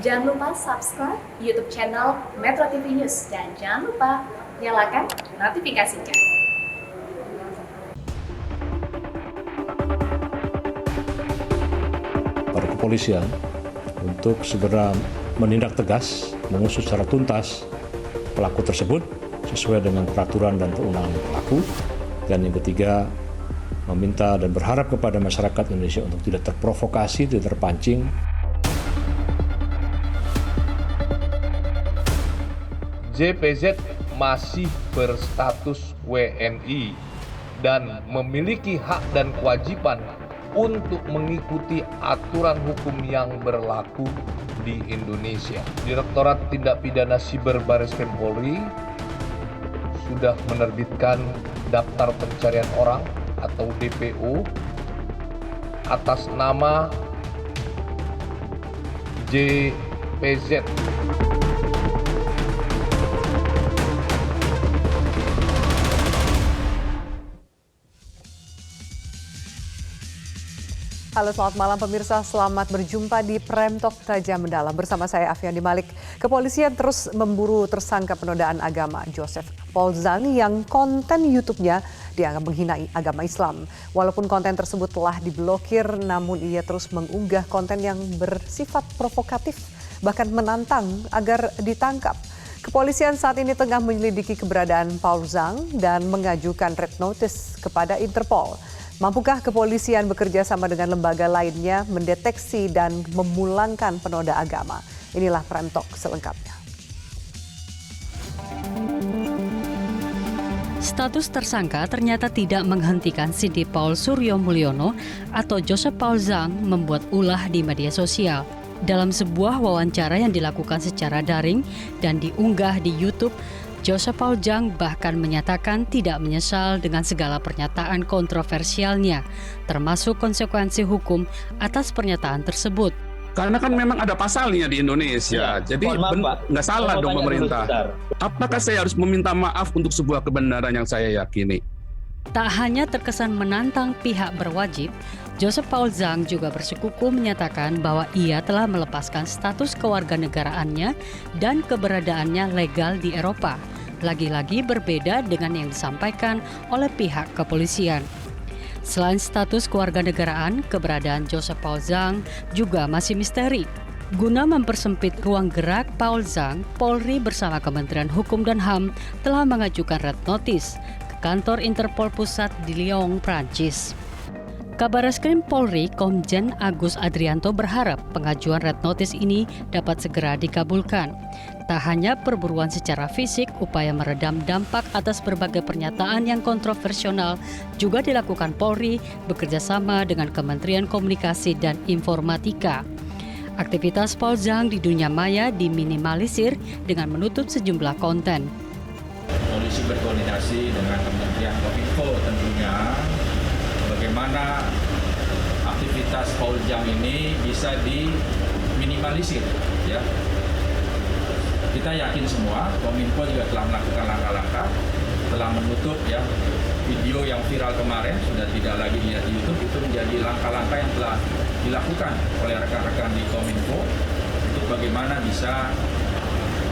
Jangan lupa subscribe YouTube channel Metro TV News dan jangan lupa nyalakan notifikasinya. Pada kepolisian untuk segera menindak tegas, mengusut secara tuntas pelaku tersebut sesuai dengan peraturan dan perundangan berlaku. Dan yang ketiga, meminta dan berharap kepada masyarakat Indonesia untuk tidak terprovokasi, tidak terpancing. JPZ masih berstatus WNI dan memiliki hak dan kewajiban untuk mengikuti aturan hukum yang berlaku di Indonesia. Direktorat Tindak Pidana Siber Bareskrim Polri sudah menerbitkan daftar pencarian orang atau DPO atas nama JPZ. Halo, selamat malam pemirsa. Selamat berjumpa di Prime Talk Tajam Mendalam bersama saya Afiandi Malik. Kepolisian terus memburu tersangka penodaan agama Joseph Paul Zhang yang konten YouTube-nya dianggap menghina agama Islam. Walaupun konten tersebut telah diblokir, namun ia terus mengunggah konten yang bersifat provokatif, bahkan menantang agar ditangkap. Kepolisian saat ini tengah menyelidiki keberadaan Paul Zhang dan mengajukan red notice kepada Interpol. Mampukah kepolisian bekerja sama dengan lembaga lainnya mendeteksi dan memulangkan penoda agama? Inilah Prime Talk selengkapnya. Status tersangka ternyata tidak menghentikan Cindy Paul Suryo Mulyono atau Joseph Paul Zhang membuat ulah di media sosial. Dalam sebuah wawancara yang dilakukan secara daring dan diunggah di YouTube, Joseph Paul Zhang bahkan menyatakan tidak menyesal dengan segala pernyataan kontroversialnya, termasuk konsekuensi hukum atas pernyataan tersebut. Karena kan memang ada pasalnya di Indonesia, jadi nggak salah dong pemerintah. Apakah saya harus meminta maaf untuk sebuah kebenaran yang saya yakini? Tak hanya terkesan menantang pihak berwajib, Joseph Paul Zhang juga bersikukuh menyatakan bahwa ia telah melepaskan status kewarganegaraannya dan keberadaannya legal di Eropa. Lagi-lagi berbeda dengan yang disampaikan oleh pihak kepolisian. Selain status kewarganegaraan, keberadaan Joseph Paul Zhang juga masih misteri. Guna mempersempit ruang gerak Paul Zhang, Polri bersama Kementerian Hukum dan HAM telah mengajukan red notice ke kantor Interpol Pusat di Lyon, Prancis. Kabareskrim Polri Komjen Agus Adrianto berharap pengajuan red notice ini dapat segera dikabulkan. Tak hanya perburuan secara fisik, upaya meredam dampak atas berbagai pernyataan yang kontroversial juga dilakukan Polri bekerjasama dengan Kementerian Komunikasi dan Informatika. Aktivitas Paul Zhang di dunia maya diminimalisir dengan menutup sejumlah konten. Polisi berkoordinasi dengan Kementerian Kominfo tentunya bagaimana aktivitas Paul Zhang ini bisa diminimalisir, ya. Kita yakin semua Kominfo juga telah melakukan langkah-langkah, telah menutup ya video yang viral kemarin sudah tidak lagi dilihat di YouTube. Itu menjadi langkah-langkah yang telah dilakukan oleh rekan-rekan di Kominfo untuk bagaimana bisa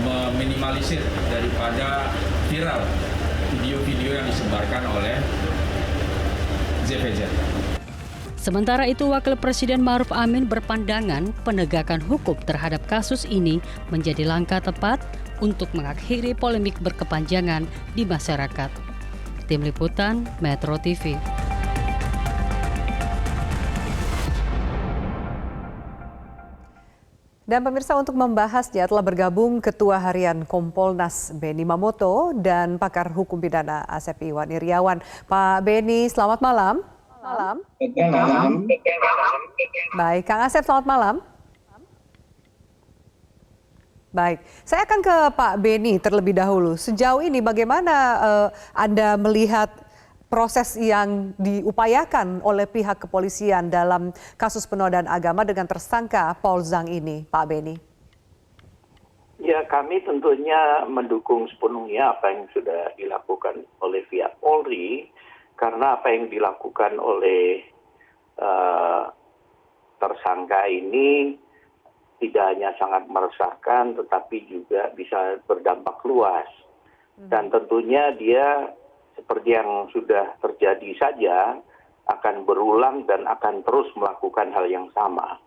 meminimalisir daripada viral video-video yang disebarkan oleh JPZ. Sementara itu, Wakil Presiden Ma'ruf Amin berpandangan penegakan hukum terhadap kasus ini menjadi langkah tepat untuk mengakhiri polemik berkepanjangan di masyarakat. Tim Liputan Metro TV. Dan pemirsa, untuk membahasnya telah bergabung Ketua Harian Kompolnas Beni Mamoto dan pakar hukum pidana Asep Iwan Iriawan. Pak Beni, selamat malam. Malam. Baik, Kang Asep, selamat malam. Baik, saya akan ke Pak Beni terlebih dahulu. Sejauh ini bagaimana Anda melihat proses yang diupayakan oleh pihak kepolisian dalam kasus penodaan agama dengan tersangka Paul Zhang ini, Pak Beni? Ya, kami tentunya mendukung sepenuhnya apa yang sudah dilakukan oleh pihak Polri, karena apa yang dilakukan oleh tersangka ini tidak hanya sangat meresahkan, tetapi juga bisa berdampak luas. Dan tentunya dia seperti yang sudah terjadi saja, akan berulang dan akan terus melakukan hal yang sama.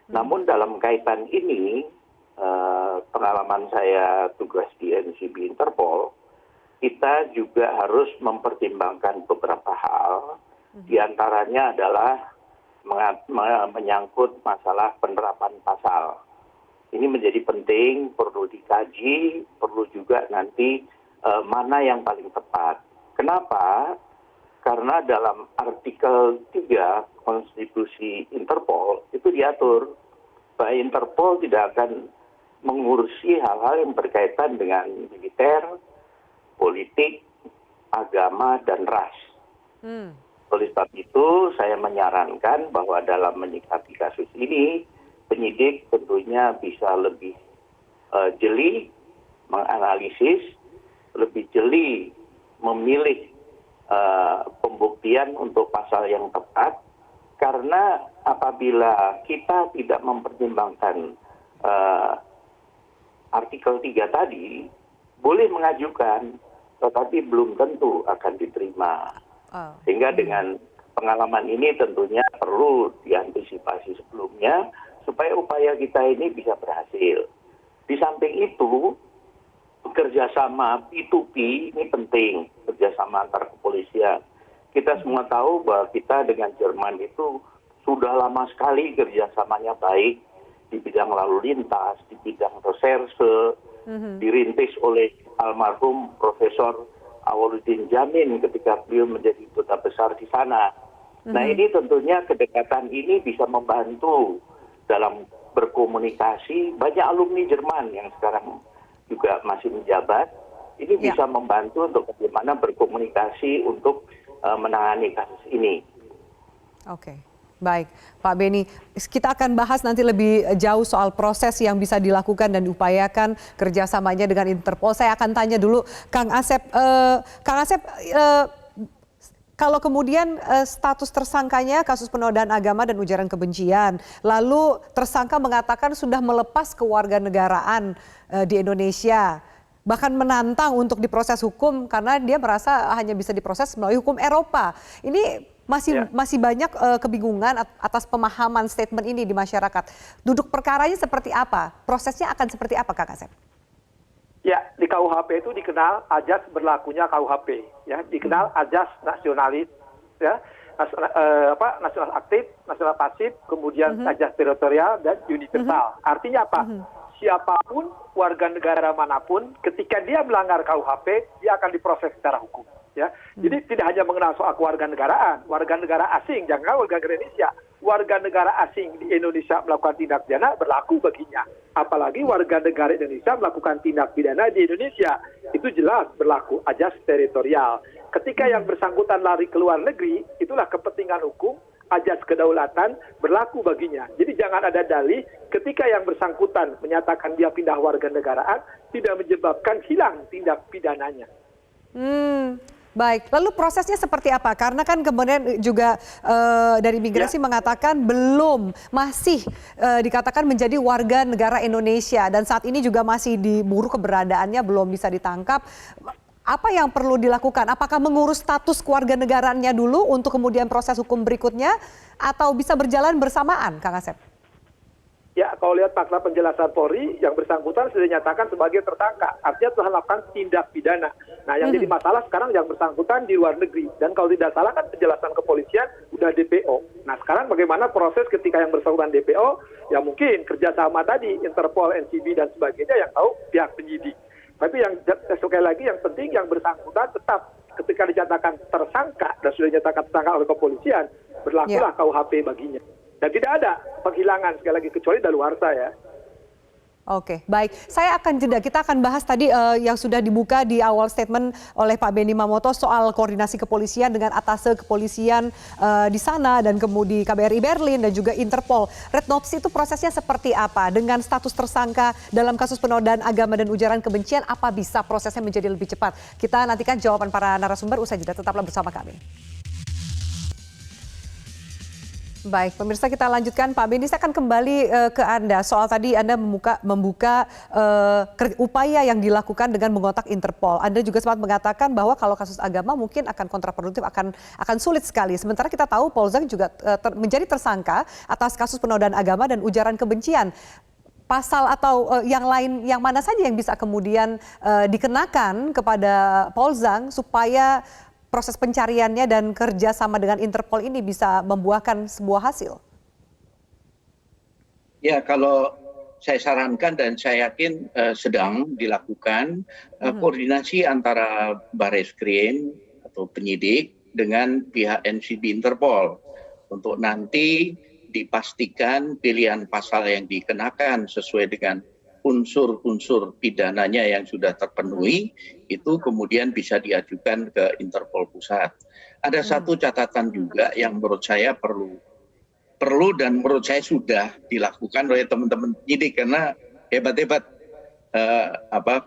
Namun dalam kaitan ini, pengalaman saya tugas di NCB Interpol, kita juga harus mempertimbangkan beberapa hal, di antaranya adalah menyangkut masalah penerapan pasal. Ini menjadi penting, perlu dikaji, perlu juga nanti mana yang paling tepat. Kenapa? Karena dalam artikel 3 Konstitusi Interpol itu diatur bahwa Interpol tidak akan mengurusi hal-hal yang berkaitan dengan militer, politik, agama, dan ras. Oleh sebab itu, saya menyarankan bahwa dalam menyikapi kasus ini, penyidik tentunya bisa lebih jeli menganalisis, lebih jeli memilih pembuktian untuk pasal yang tepat, karena apabila kita tidak mempertimbangkan artikel 3 tadi, boleh mengajukan, tetapi belum tentu akan diterima. Sehingga dengan pengalaman ini tentunya perlu diantisipasi sebelumnya, supaya upaya kita ini bisa berhasil. Di samping itu, kerjasama P2P ini penting, kerjasama antar kepolisian. Kita semua tahu bahwa kita dengan Jerman itu sudah lama sekali kerjasamanya baik di bidang lalu lintas, di bidang reserse, dirintis oleh almarhum Profesor Awaludin Jamin ketika beliau menjadi duta besar di sana. Nah ini tentunya kedekatan ini bisa membantu dalam berkomunikasi. Banyak alumni Jerman yang sekarang juga masih menjabat, ini bisa membantu untuk bagaimana berkomunikasi untuk menangani kasus ini. Oke, baik Pak Beni, kita akan bahas nanti lebih jauh soal proses yang bisa dilakukan dan diupayakan kerjasamanya dengan Interpol. Saya akan tanya dulu Kang Asep, kalau kemudian status tersangkanya kasus penodaan agama dan ujaran kebencian, lalu tersangka mengatakan sudah melepas kewarganegaraan di Indonesia, bahkan menantang untuk diproses hukum karena dia merasa hanya bisa diproses melalui hukum Eropa. Ini masih banyak kebingungan atas pemahaman statement ini di masyarakat. Duduk perkaranya seperti apa? Prosesnya akan seperti apa, Kak Asep? Ya, di KUHP itu dikenal azas berlakunya KUHP, ya, dikenal azas nasionalis, ya, nasional aktif, nasional pasif, kemudian azas teritorial dan universal. Artinya apa? Siapapun warga negara manapun, ketika dia melanggar KUHP, dia akan diproses secara hukum. Ya, jadi tidak hanya mengenal soal kewarganegaraan, warga negara asing, jangan warga negara Indonesia. Warga negara asing di Indonesia melakukan tindak pidana berlaku baginya. Apalagi warga negara Indonesia melakukan tindak pidana di Indonesia, itu jelas berlaku azas teritorial. Ketika yang bersangkutan lari ke luar negeri, itulah kepentingan hukum, azas kedaulatan berlaku baginya. Jadi jangan ada dalih ketika yang bersangkutan menyatakan dia pindah warga negaraan tidak menyebabkan hilang tindak pidananya. Baik, lalu prosesnya seperti apa? Karena kan kemudian juga dari imigrasi mengatakan masih dikatakan menjadi warga negara Indonesia dan saat ini juga masih diburu keberadaannya, belum bisa ditangkap. Apa yang perlu dilakukan? Apakah mengurus status kewarganegaraannya dulu untuk kemudian proses hukum berikutnya atau bisa berjalan bersamaan, Kang Asep? Ya, kalau lihat fakta penjelasan Polri, yang bersangkutan sudah dinyatakan sebagai tersangka. Artinya telah melakukan tindak pidana. Nah, yang jadi masalah sekarang yang bersangkutan di luar negeri. Dan kalau tidak salah kan penjelasan kepolisian udah DPO. Nah, sekarang bagaimana proses ketika yang bersangkutan DPO? Ya mungkin kerjasama tadi, Interpol, NCB, dan sebagainya yang tahu pihak penyidik. Tapi yang sekali lagi yang penting yang bersangkutan tetap ketika dinyatakan tersangka dan sudah dinyatakan tersangka oleh kepolisian, berlakulah KUHP baginya. Dan tidak ada penghilangan sekali lagi kecuali daluarsa ya. Oke, baik. Saya akan jeda. Kita akan bahas tadi yang sudah dibuka di awal statement oleh Pak Benny Mamoto soal koordinasi kepolisian dengan atase kepolisian di sana dan kemudian KBRI Berlin dan juga Interpol. Red Notice itu prosesnya seperti apa? Dengan status tersangka dalam kasus penodaan agama dan ujaran kebencian, apa bisa prosesnya menjadi lebih cepat? Kita nantikan jawaban para narasumber usai jeda. Tetaplah bersama kami. Baik, pemirsa kita lanjutkan. Pak Benny, saya akan kembali ke Anda. Soal tadi Anda membuka upaya yang dilakukan dengan mengontak Interpol. Anda juga sempat mengatakan bahwa kalau kasus agama mungkin akan kontraproduktif, akan sulit sekali. Sementara kita tahu Paul Zhang juga menjadi tersangka atas kasus penodaan agama dan ujaran kebencian. Pasal atau yang lain, yang mana saja yang bisa kemudian dikenakan kepada Paul Zhang supaya proses pencariannya dan kerjasama dengan Interpol ini bisa membuahkan sebuah hasil? Ya, kalau saya sarankan dan saya yakin sedang dilakukan koordinasi antara Barreskrim atau penyidik dengan pihak NCB Interpol untuk nanti dipastikan pilihan pasal yang dikenakan sesuai dengan unsur-unsur pidananya yang sudah terpenuhi, itu kemudian bisa diajukan ke Interpol Pusat. Ada satu catatan juga yang menurut saya perlu dan menurut saya sudah dilakukan oleh teman-teman penyidik, karena hebat-hebat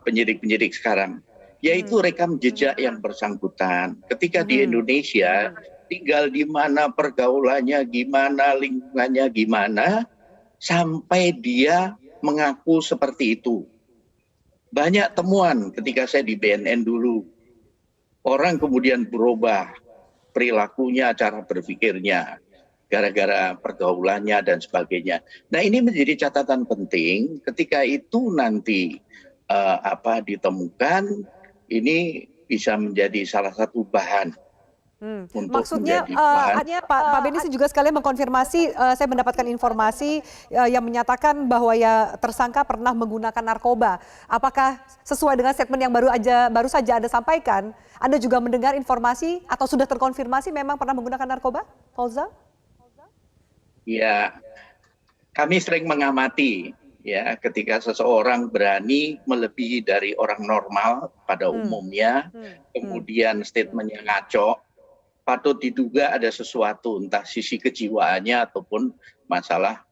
penyidik-penyidik sekarang, yaitu rekam jejak yang bersangkutan. Ketika di Indonesia, tinggal di mana, pergaulannya gimana, lingkungannya gimana, sampai dia mengaku seperti itu. Banyak temuan ketika saya di BNN dulu. Orang kemudian berubah perilakunya, cara berpikirnya, gara-gara pergaulannya dan sebagainya. Nah, ini menjadi catatan penting ketika itu nanti ditemukan, ini bisa menjadi salah satu bahan. Maksudnya Pak Benny juga sekalian mengkonfirmasi, saya mendapatkan informasi yang menyatakan bahwa ya tersangka pernah menggunakan narkoba. Apakah sesuai dengan statement yang baru saja Anda sampaikan, Anda juga mendengar informasi atau sudah terkonfirmasi memang pernah menggunakan narkoba, Paul Zhang? Ya, kami sering mengamati ya ketika seseorang berani melebihi dari orang normal pada umumnya, kemudian statementnya ngaco, patut diduga ada sesuatu, entah sisi kejiwaannya ataupun masalah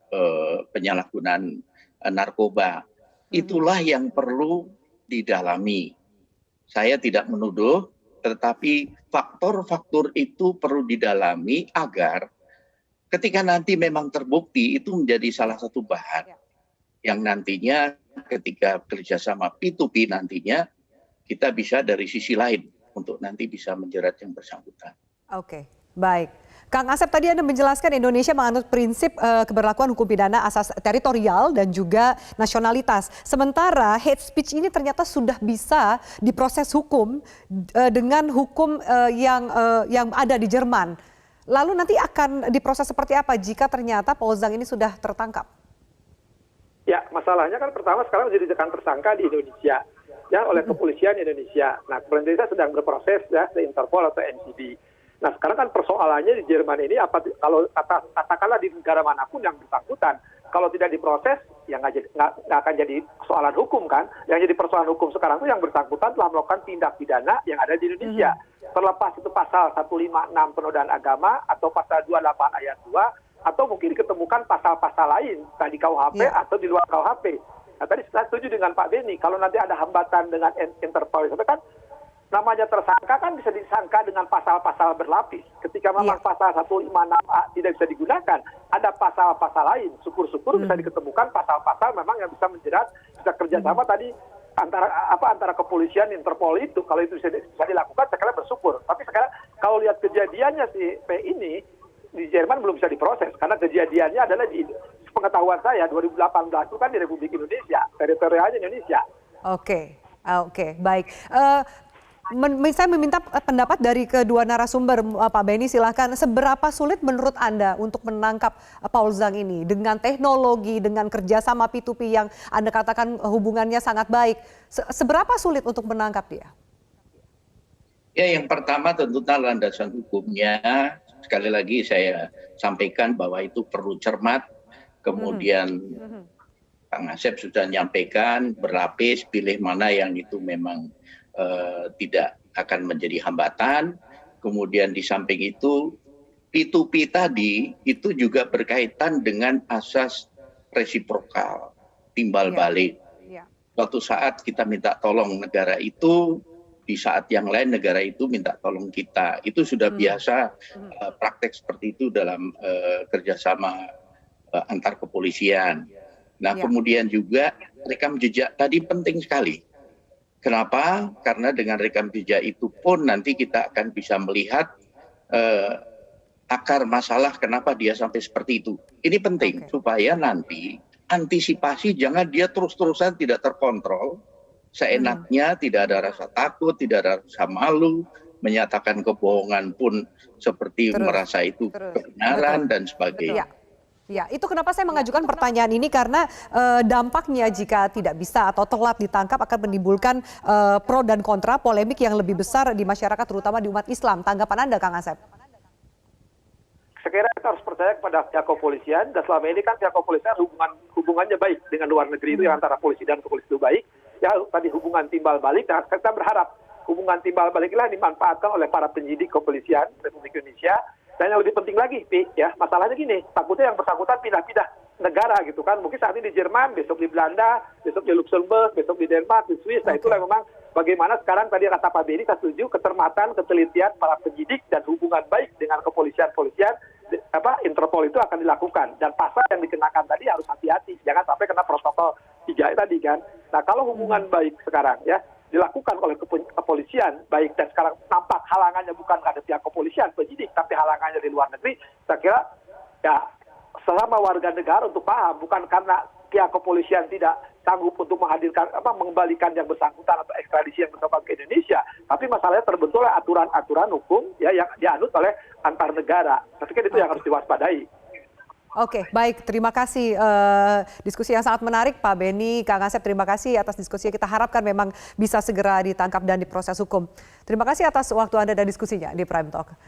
penyalahgunaan narkoba. Itulah yang perlu didalami. Saya tidak menuduh, tetapi faktor-faktor itu perlu didalami agar ketika nanti memang terbukti, itu menjadi salah satu bahan yang nantinya ketika kerjasama P2P nantinya kita bisa dari sisi lain untuk nanti bisa menjerat yang bersangkutan. Oke, baik. Kang Asep, tadi Anda menjelaskan Indonesia menganut prinsip keberlakuan hukum pidana asas teritorial dan juga nasionalitas. Sementara hate speech ini ternyata sudah bisa diproses hukum dengan hukum yang ada di Jerman. Lalu nanti akan diproses seperti apa jika ternyata Paul Zhang ini sudah tertangkap? Ya, masalahnya kan pertama sekarang dijadikan tersangka di Indonesia ya oleh kepolisian Indonesia. Nah, pemerintah sedang berproses ya ke Interpol atau NCB. Nah, sekarang kan persoalannya di Jerman ini kalau katakanlah di negara manapun yang bersangkutan, kalau tidak diproses ya nggak akan jadi persoalan hukum kan. Yang jadi persoalan hukum sekarang itu yang bersangkutan telah melakukan tindak pidana yang ada di Indonesia. Terlepas itu pasal 156 penodaan agama atau pasal 28 ayat 2 atau mungkin diketemukan pasal-pasal lain di KUHP atau di luar KUHP. Nah, tadi saya setuju dengan Pak Benny, kalau nanti ada hambatan dengan Interpol itu kan namanya tersangka kan bisa disangka dengan pasal-pasal berlapis. Ketika memang pasal 156A tidak bisa digunakan, ada pasal-pasal lain. Syukur-syukur bisa diketemukan pasal-pasal memang yang bisa menjerat, bisa kerjasama tadi antara kepolisian Interpol itu. Kalau itu bisa dilakukan, saya kira bersyukur. Tapi sekarang kalau lihat kejadiannya si P ini di Jerman belum bisa diproses karena kejadiannya adalah di pengetahuan saya 2018 itu kan di Republik Indonesia, teritorialnya Indonesia. Oke, baik. Saya meminta pendapat dari kedua narasumber, Pak Benny, silahkan. Seberapa sulit menurut Anda untuk menangkap Paul Zhang ini dengan teknologi, dengan kerjasama P2P yang Anda katakan hubungannya sangat baik? Seberapa sulit untuk menangkap dia? Ya, yang pertama tentunya landasan hukumnya. Sekali lagi saya sampaikan bahwa itu perlu cermat. Kemudian Kang Asep sudah menyampaikan berlapis, pilih mana yang itu memang tidak akan menjadi hambatan. Kemudian di samping itu P2P tadi itu juga berkaitan dengan asas resiprokal, timbal balik. Suatu saat kita minta tolong negara itu, di saat yang lain negara itu minta tolong kita. Itu sudah biasa praktek seperti itu dalam kerjasama antar kepolisian. Nah, kemudian juga rekam jejak tadi penting sekali. Kenapa? Karena dengan rekam jejak itu pun nanti kita akan bisa melihat akar masalah kenapa dia sampai seperti itu. Ini penting supaya nanti antisipasi jangan dia terus-terusan tidak terkontrol, seenaknya, tidak ada rasa takut, tidak ada rasa malu, menyatakan kebohongan pun seperti merasa itu kebenaran dan sebagainya. Ya, itu kenapa saya mengajukan pertanyaan ini karena dampaknya jika tidak bisa atau telat ditangkap akan menimbulkan pro dan kontra polemik yang lebih besar di masyarakat terutama di umat Islam. Tanggapan Anda, Kang Asep? Saya kira kita harus percaya kepada pihak kepolisian, dan selama ini kan pihak kepolisian hubungannya baik dengan luar negeri itu yang antara polisi dan kepolisian itu baik. Ya tadi hubungan timbal balik, nah, kita berharap hubungan timbal balik inilah dimanfaatkan oleh para penyidik kepolisian Republik Indonesia. Dan yang lebih penting lagi, ya masalahnya gini, takutnya yang bersangkutan pindah-pindah negara gitu kan. Mungkin saat ini di Jerman, besok di Belanda, besok di Luxembourg, besok di Denmark, di Swiss. Nah itulah memang bagaimana sekarang tadi kata Pak Benny, saya setuju, kecermatan, ketelitian para penyidik dan hubungan baik dengan kepolisian-polisian, Interpol itu akan dilakukan. Dan pasal yang dikenakan tadi harus hati-hati, jangan sampai kena protokol 3 tadi kan. Nah kalau hubungan baik sekarang ya, dilakukan oleh kepolisian baik, dan sekarang nampak halangannya bukan ada pihak kepolisian penyidik tapi halangannya di luar negeri. Saya kira ya selama warga negara untuk paham, bukan karena pihak kepolisian tidak sanggup untuk menghadirkan mengembalikan yang bersangkutan atau ekstradisi yang bersangkutan ke Indonesia, tapi masalahnya terbentuk oleh aturan-aturan hukum ya yang dianut oleh antar negara. Saya pikir itu yang harus diwaspadai. Oke, baik. Terima kasih diskusi yang sangat menarik, Pak Benny, Kang Asep. Terima kasih atas diskusi. Kita harapkan memang bisa segera ditangkap dan diproses hukum. Terima kasih atas waktu Anda dan diskusinya di Prime Talk.